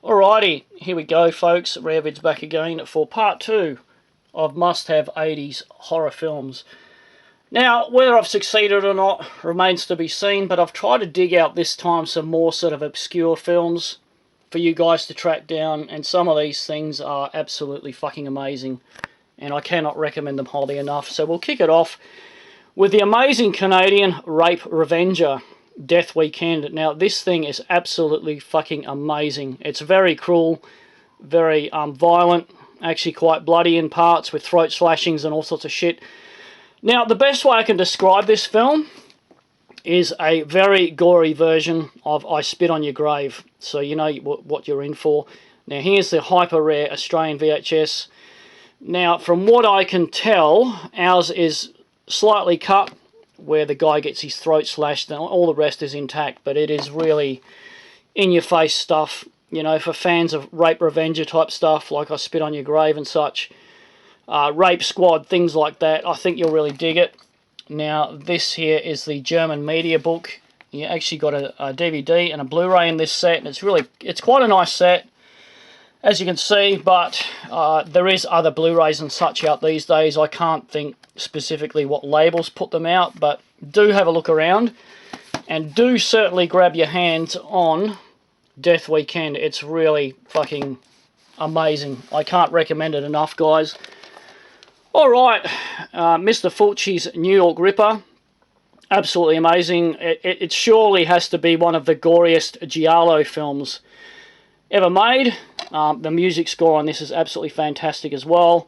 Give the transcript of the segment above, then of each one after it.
Alrighty, here we go folks, Rarevid's back again for part 2 of must-have 80s horror films. Now, whether I've succeeded or not remains to be seen, but I've tried to dig out this time some more sort of obscure films for you guys to track down, and some of these things are absolutely fucking amazing, and I cannot recommend them highly enough. So we'll kick it off with the amazing Canadian Rape Revenger, Death Weekend. Now, this thing is absolutely fucking amazing. It's very cruel, very violent, actually quite bloody in parts, with throat slashings and all sorts of shit. Now, the best way I can describe this film is a very gory version of I Spit on Your Grave, so you know what you're in for. Now, here's the hyper rare Australian VHS. Now, from what I can tell, ours is slightly cut, where the guy gets his throat slashed, and all the rest is intact, but it is really in-your-face stuff, you know, for fans of Rape Revenger type stuff, like I Spit on Your Grave and such, Rape Squad, things like that. I think you'll really dig it. Now, this here is the German media book. You actually got a DVD and a Blu-ray in this set, and it's quite a nice set, as you can see, but there is other Blu-rays and such out these days. I can't think specifically what labels put them out, but do have a look around, and do certainly grab your hands on Death Weekend. It's really fucking amazing. I can't recommend it enough, guys. Alright, Mr. Fulci's New York Ripper. Absolutely amazing. It surely has to be one of the goriest giallo films ever made. The music score on this is absolutely fantastic as well.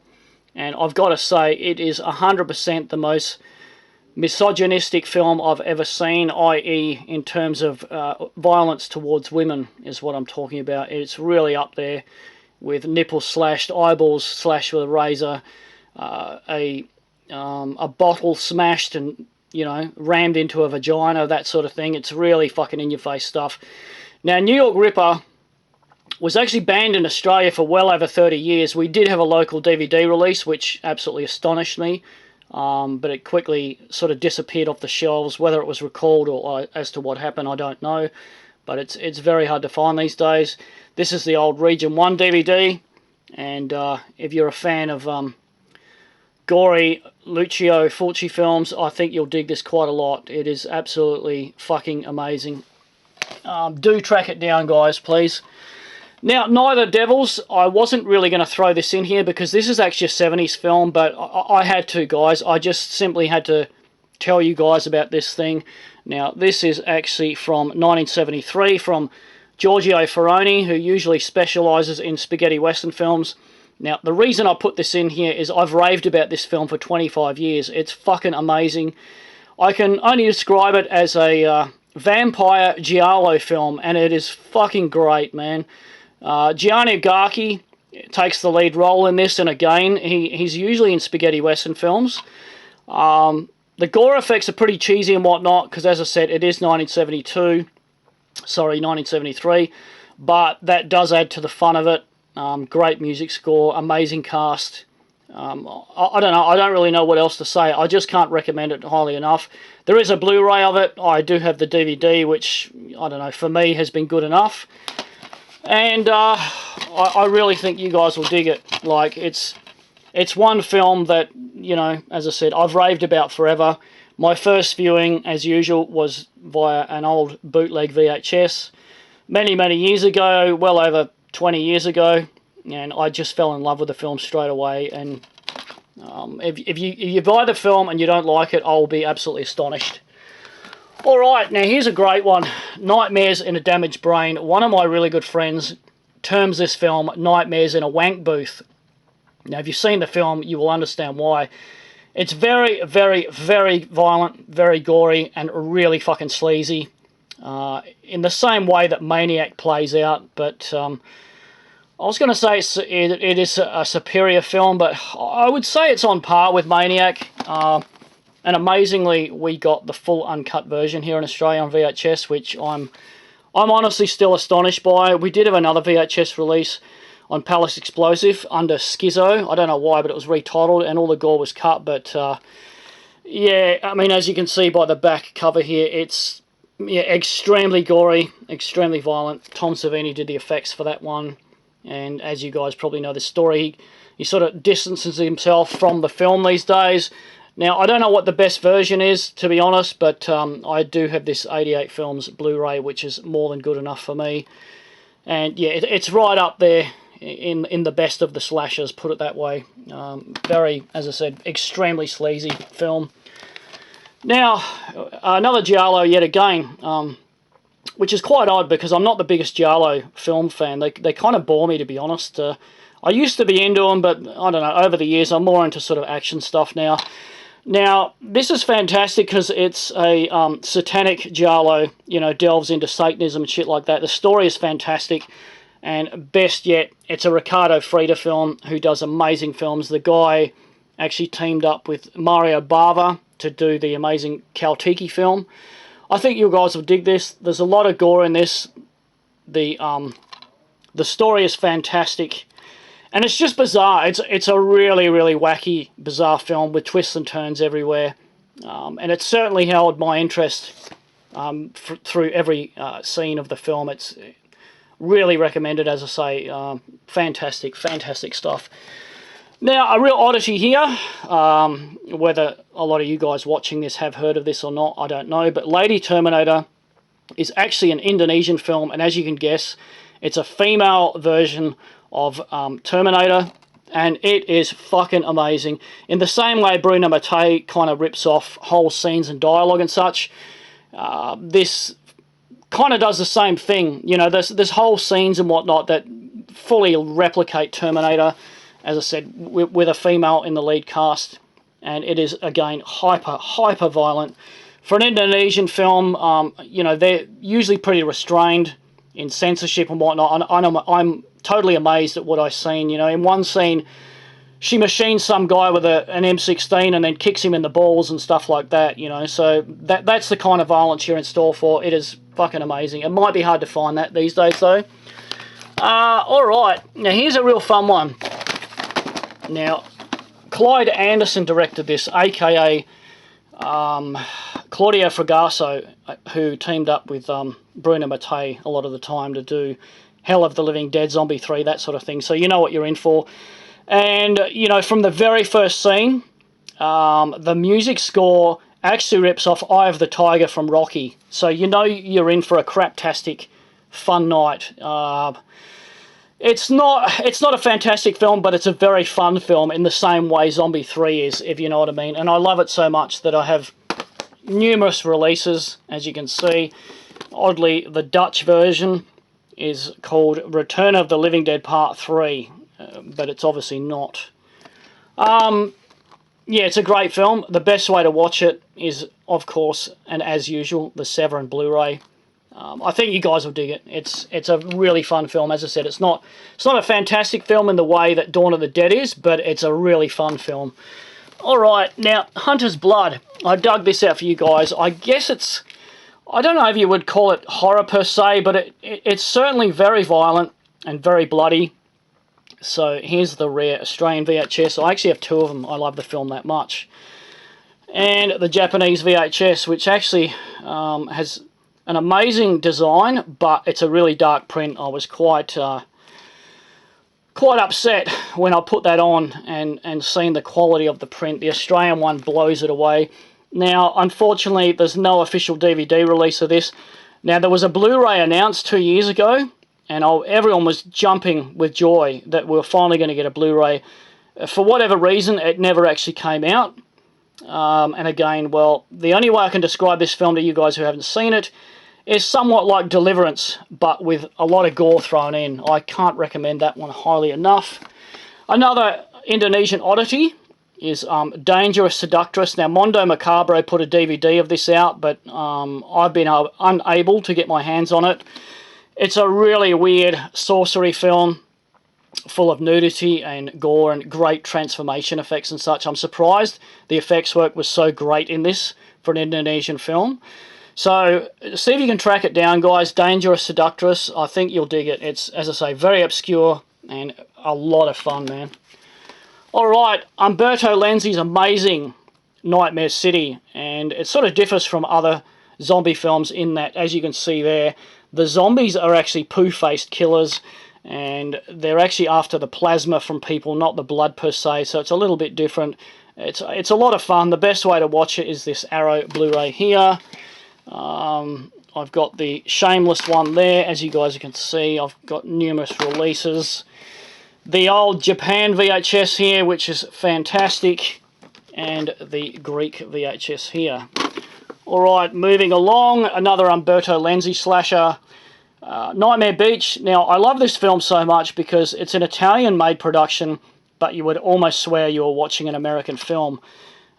And I've got to say, it is 100% the most misogynistic film I've ever seen, i.e. in terms of violence towards women, is what I'm talking about. It's really up there with nipples slashed, eyeballs slashed with a razor, a bottle smashed and, you know, rammed into a vagina, that sort of thing. It's really fucking in-your-face stuff. Now, New York Ripper was actually banned in Australia for well over 30 years. We did have a local DVD release, which absolutely astonished me, but it quickly sort of disappeared off the shelves. Whether it was recalled or as to what happened, I don't know, but it's very hard to find these days. This is the old Region 1 DVD, and if you're a fan of gory Lucio Fulci films, I think you'll dig this quite a lot. It is absolutely fucking amazing. Do track it down, guys, please. Now, Night of the Devils, I wasn't really going to throw this in here because this is actually a 70s film, but I had to, guys. I just simply had to tell you guys about this thing. Now, this is actually from 1973 from Giorgio Ferroni, who usually specialises in spaghetti western films. Now, the reason I put this in here is I've raved about this film for 25 years. It's fucking amazing. I can only describe it as a vampire giallo film, and it is fucking great, man. Gianni Garchi takes the lead role in this, and again, he's usually in spaghetti western films. The gore effects are pretty cheesy and whatnot, because as I said, it is 1973, but that does add to the fun of it. Great music score, amazing cast. I don't know, I don't really know what else to say. I just can't recommend it highly enough. There is a Blu-ray of it. I do have the DVD, which, I don't know, for me has been good enough. And I really think you guys will dig it. Like, it's one film that, you know, as I said, I've raved about forever. My first viewing, as usual, was via an old bootleg VHS many, many years ago, well over 20 years ago, and I just fell in love with the film straight away. And if you buy the film and you don't like it, I'll be absolutely astonished. Alright, now here's a great one. Nightmares in a Damaged Brain. One of my really good friends terms this film Nightmares in a Wank Booth. Now, if you've seen the film, you will understand why. It's very, very, very violent, very gory, and really fucking sleazy. In the same way that Maniac plays out, but I was going to say it is a superior film, but I would say it's on par with Maniac. And amazingly, we got the full uncut version here in Australia on VHS, which I'm honestly still astonished by. We did have another VHS release on Palace Explosive under Schizo. I don't know why, but it was retitled and all the gore was cut. But yeah, I mean, as you can see by the back cover here, it's Yeah, extremely gory, extremely violent. Tom Savini did the effects for that one. And as you guys probably know the story, he sort of distances himself from the film these days. Now, I don't know what the best version is, to be honest, but I do have this 88 Films Blu-ray, which is more than good enough for me. And yeah, it's right up there in the best of the slashers, put it that way. Very, as I said, extremely sleazy film. Now, another giallo yet again, which is quite odd because I'm not the biggest giallo film fan. They kind of bore me, to be honest. I used to be into them, but I don't know, over the years I'm more into sort of action stuff now. Now, this is fantastic because it's a satanic giallo, you know, delves into Satanism and shit like that. The story is fantastic, and best yet, it's a Ricardo Freda film who does amazing films. The guy actually teamed up with Mario Bava to do the amazing Kaltiki film. I think you guys will dig this. There's a lot of gore in this. The story is fantastic. And it's just bizarre. It's a really, really wacky, bizarre film with twists and turns everywhere. And it certainly held my interest through every scene of the film. It's really recommended, as I say. Fantastic, fantastic stuff. Now, a real oddity here, whether a lot of you guys watching this have heard of this or not, I don't know, but Lady Terminator is actually an Indonesian film, and as you can guess, it's a female version of Terminator, and it is fucking amazing. In the same way Bruno Mattei kind of rips off whole scenes and dialogue and such, this kind of does the same thing. You know, there's whole scenes and whatnot that fully replicate Terminator, as I said, with a female in the lead cast, and it is, again, hyper violent. For an Indonesian film, you know, they're usually pretty restrained in censorship and whatnot. I'm totally amazed at what I've seen. You know, in one scene, she machines some guy with an M16 and then kicks him in the balls and stuff like that, you know. So that's the kind of violence you're in store for. It is fucking amazing. It might be hard to find that these days, though. Alright, now here's a real fun one. Now, Clyde Anderson directed this, a.k.a. Claudio Fragasso, who teamed up with Bruno Mattei a lot of the time to do Hell of the Living Dead, Zombie 3, that sort of thing. So you know what you're in for. And, you know, from the very first scene, the music score actually rips off Eye of the Tiger from Rocky. So you know you're in for a craptastic fun night. It's not a fantastic film, but it's a very fun film in the same way Zombie 3 is, if you know what I mean. And I love it so much that I have numerous releases, as you can see. Oddly, the Dutch version is called Return of the Living Dead Part 3, but it's obviously not. Yeah, it's a great film. The best way to watch it is, of course, and as usual, the Severin Blu-ray. I think you guys will dig it. It's a really fun film. As I said, it's not a fantastic film in the way that Dawn of the Dead is, but it's a really fun film. Alright, now, Hunter's Blood. I dug this out for you guys. I guess it's, I don't know if you would call it horror per se, but it's certainly very violent and very bloody. So here's the rare Australian VHS. I actually have two of them. I love the film that much. And the Japanese VHS, which actually has an amazing design, but it's a really dark print. I was quite upset when I put that on and seen the quality of the print. The Australian one blows it away. Now, unfortunately, there's no official DVD release of this. Now, there was a Blu-ray announced 2 years ago, and everyone was jumping with joy that we were finally going to get a Blu-ray. For whatever reason, it never actually came out. And again, well, the only way I can describe this film to you guys who haven't seen it is somewhat like Deliverance, but with a lot of gore thrown in. I can't recommend that one highly enough. Another Indonesian oddity is Dangerous Seductress. Now, Mondo Macabro put a DVD of this out, but I've been unable to get my hands on it. It's a really weird sorcery film full of nudity and gore and great transformation effects and such. I'm surprised the effects work was so great in this for an Indonesian film. So, see if you can track it down, guys. Dangerous Seductress. I think you'll dig it. It's, as I say, very obscure and a lot of fun, man. Alright, Umberto Lenzi's amazing Nightmare City, and it sort of differs from other zombie films in that, as you can see there, the zombies are actually poo-faced killers, and they're actually after the plasma from people, not the blood per se, so it's a little bit different. It's a lot of fun. The best way to watch it is this Arrow Blu-ray here. I've got the Shameless one there, as you guys can see. I've got numerous releases. The old Japan VHS here, which is fantastic, and the Greek VHS here. Alright, moving along, another Umberto Lenzi slasher, Nightmare Beach. Now, I love this film so much because it's an Italian-made production, but you would almost swear you were watching an American film.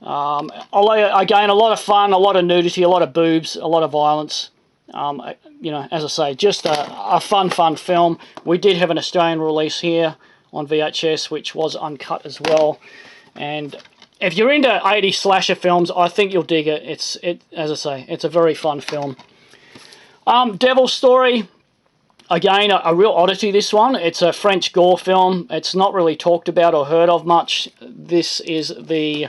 Again, a lot of fun, a lot of nudity, a lot of boobs, a lot of violence. You know, as I say, just a fun film. We did have an Australian release here on VHS, which was uncut as well. And if you're into 80s slasher films, I think you'll dig it. As I say, it's a very fun film. Devil's Story. Again, a real oddity, this one. It's a French gore film. It's not really talked about or heard of much. This is the,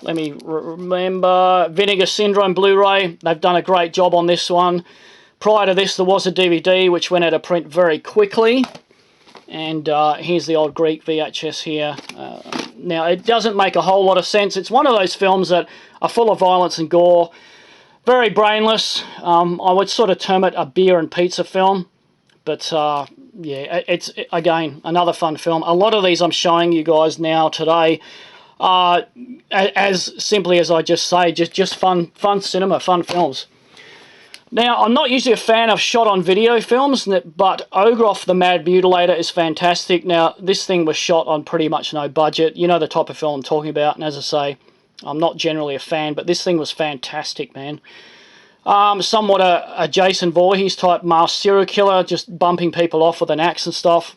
let me remember, Vinegar Syndrome Blu-ray. They've done a great job on this one. Prior to this, there was a DVD, which went out of print very quickly. And here's the old Greek VHS here. Now, it doesn't make a whole lot of sense. It's one of those films that are full of violence and gore. Very brainless. I would sort of term it a beer and pizza film. But, yeah, it's, again, another fun film. A lot of these I'm showing you guys now today are, as simply as I just say, just fun cinema, fun films. Now, I'm not usually a fan of shot-on-video films, but Ogroff the Mad Mutilator is fantastic. Now, this thing was shot on pretty much no budget. You know the type of film I'm talking about, and as I say, I'm not generally a fan, but this thing was fantastic, man. Somewhat a Jason Voorhees type masked serial killer, just bumping people off with an axe and stuff.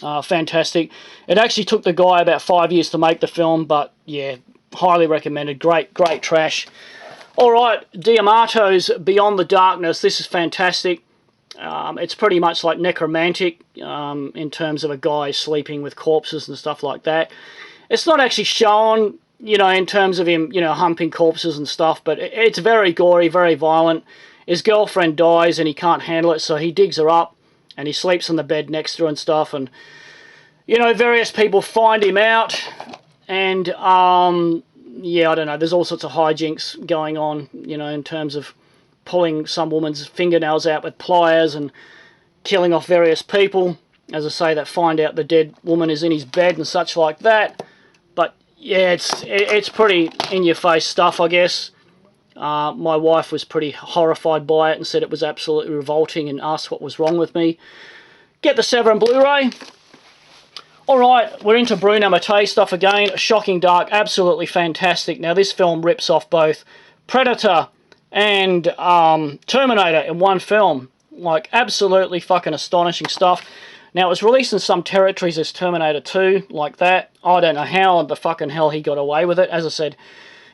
Fantastic. It actually took the guy about 5 years to make the film, but yeah, highly recommended. Great trash. Alright, D'Amato's Beyond the Darkness. This is fantastic. It's pretty much like necromantic in terms of a guy sleeping with corpses and stuff like that. It's not actually shown, you know, in terms of him, you know, humping corpses and stuff, but it's very gory, very violent. His girlfriend dies and he can't handle it, so he digs her up and he sleeps on the bed next to her and stuff, and, you know, various people find him out, and, yeah, I don't know, there's all sorts of hijinks going on, you know, in terms of pulling some woman's fingernails out with pliers and killing off various people, as I say, that find out the dead woman is in his bed and such like that. But yeah, it's pretty in-your-face stuff, I guess. My wife was pretty horrified by it and said it was absolutely revolting and asked what was wrong with me. Get the Severin Blu-ray. Alright, we're into Bruno Mattei stuff again. Shocking Dark, absolutely fantastic. Now, this film rips off both Predator and Terminator in one film. Like, absolutely fucking astonishing stuff. Now, it was released in some territories as Terminator 2, like that. I don't know how in the fucking hell he got away with it. As I said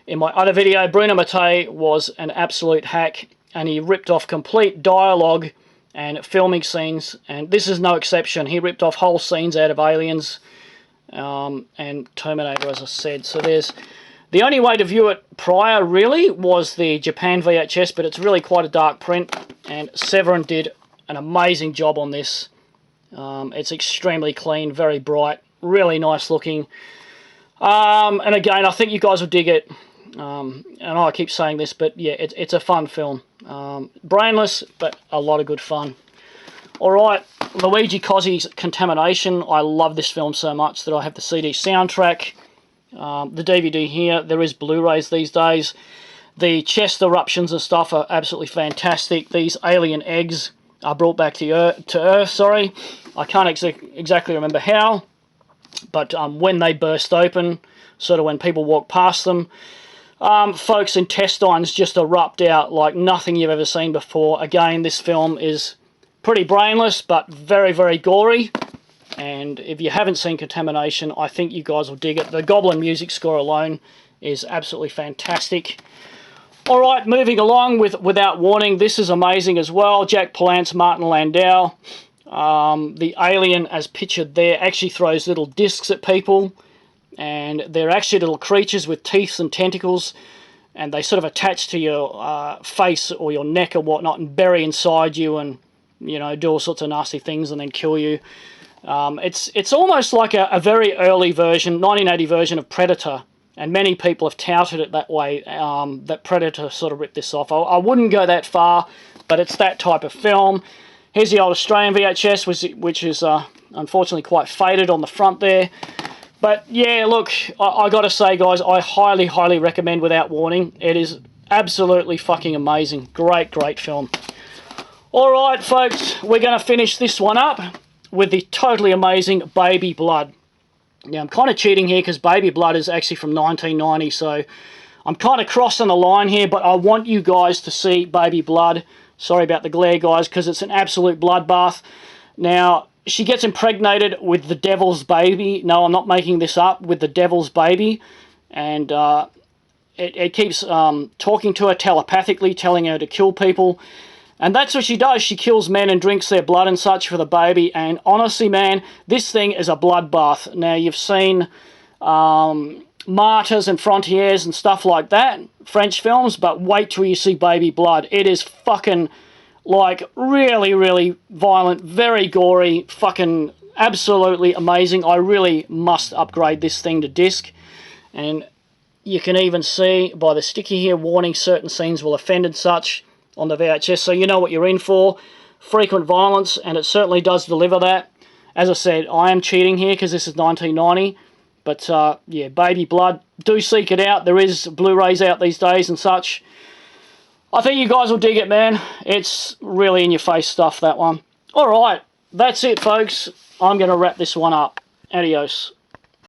in my other video, Bruno Mattei was an absolute hack, and he ripped off complete dialogue and filming scenes, and this is no exception. He ripped off whole scenes out of Aliens and Terminator, as I said. So there's the only way to view it prior, really, was the Japan VHS, but it's really quite a dark print, and Severin did an amazing job on this. It's extremely clean, very bright, really nice looking. And again, I think you guys will dig it. And I keep saying this, but yeah, it's a fun film. Brainless, but a lot of good fun. Alright, Luigi Cozzi's Contamination. I love this film so much that I have the CD soundtrack. The DVD here. There is Blu-rays these days. The chest eruptions and stuff are absolutely fantastic. These alien eggs are brought back to Earth. Sorry, I can't exactly remember how, but when they burst open, sort of when people walk past them, folks' intestines just erupt out like nothing you've ever seen before. Again, this film is pretty brainless, but very, very gory. And if you haven't seen Contamination, I think you guys will dig it. The Goblin music score alone is absolutely fantastic. Alright, moving along with Without Warning. This is amazing as well. Jack Palance, Martin Landau. The alien, as pictured there, actually throws little discs at people. And they're actually little creatures with teeth and tentacles. and they sort of attach to your face or your neck or whatnot and bury inside you and, you know, do all sorts of nasty things and then kill you. It's almost like a very early version, 1980 version of Predator, and many people have touted it that way, that Predator sort of ripped this off. I wouldn't go that far, but it's that type of film. Here's the old Australian VHS, which is unfortunately quite faded on the front there. But yeah, look, I got to say, guys, I highly, highly recommend Without Warning. It is absolutely fucking amazing. Great, great film. All right, folks, we're going to finish this one up with the totally amazing Baby Blood. Now, I'm kind of cheating here because Baby Blood is actually from 1990, so I'm kind of crossing the line here, but I want you guys to see Baby Blood. Sorry about the glare, guys, because it's an absolute bloodbath. Now, she gets impregnated with the devil's baby. No, I'm not making this up. With the devil's baby. And it keeps talking to her telepathically, telling her to kill people. And that's what she does. She kills men and drinks their blood and such for the baby. And honestly, man, this thing is a bloodbath. Now, you've seen Martyrs and Frontiers and stuff like that, French films, but wait till you see Baby Blood. It is fucking, like, really, really violent, very gory, fucking absolutely amazing. I really must upgrade this thing to disc. And you can even see by the sticky here, warning certain scenes will offend and such on the VHS, so you know what you're in for. Frequent violence, and it certainly does deliver that. As I said, I am cheating here because this is 1990. But, yeah, Baby Blood, do seek it out. There is Blu-rays out these days and such. I think you guys will dig it, man. It's really in-your-face stuff, that one. Alright, that's it, folks. I'm going to wrap this one up. Adios.